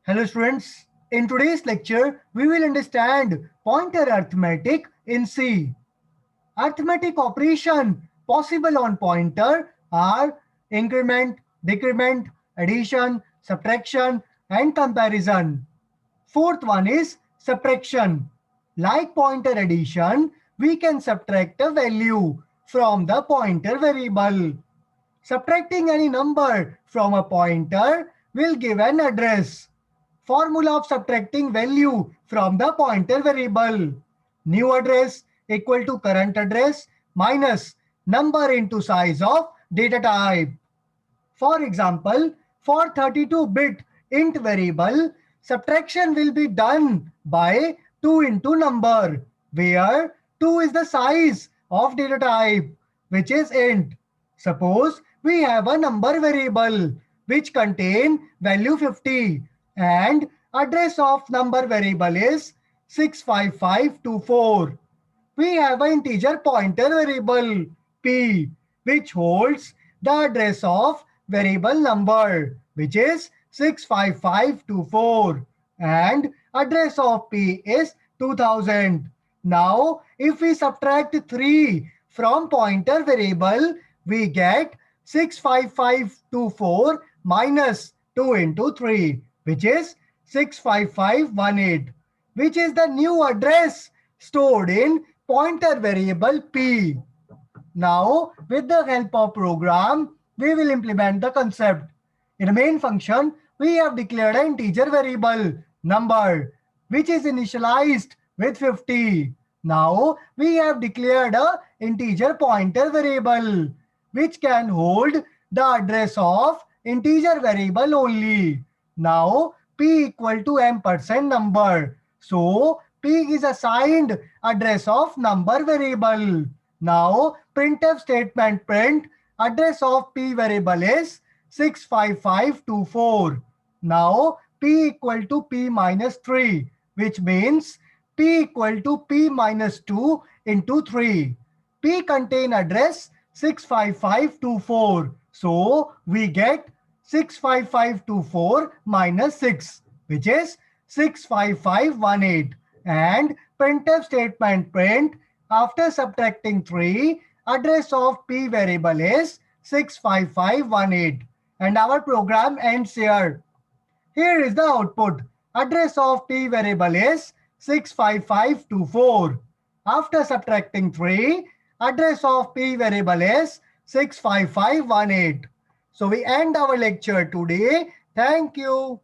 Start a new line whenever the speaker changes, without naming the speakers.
Hello students, in today's lecture, we will understand pointer arithmetic in C. Arithmetic operation possible on pointer are increment, decrement, addition, subtraction and comparison. Fourth one is subtraction. Like pointer addition, we can subtract a value from the pointer variable. Subtracting any number from a pointer will give an address. Formula of subtracting value from the pointer variable. New address equal to current address minus number into size of data type. For example, for 32-bit int variable, subtraction will be done by 2 into number, where 2 is the size of data type, which is int. Suppose we have a number variable which contain value 50 and address of number variable is 65524. We have an integer pointer variable p which holds the address of variable number which is 65524 and address of p is 2000. Now if we subtract 3 from pointer variable, we get 65524 minus 2 into 3 which is 65518, which is the new address stored in pointer variable p. Now, with the help of program, we will implement the concept. In the main function, we have declared an integer variable number, which is initialized with 50. Now, we have declared a integer pointer variable, which can hold the address of integer variable only. Now, p equal to ampersand number. So, p is assigned address of number variable. Now, printf statement print address of p variable is 65524. Now, p equal to p minus 3, which means p equal to p minus 2 into 3. P contain address 65524. So, we get 65524 minus 6, which is 65518. And printf statement print after subtracting 3, address of p variable is 65518. And our program ends here. Here is the output. Address of p variable is 65524. After subtracting 3, address of p variable is 65518. So we end our lecture today. Thank you.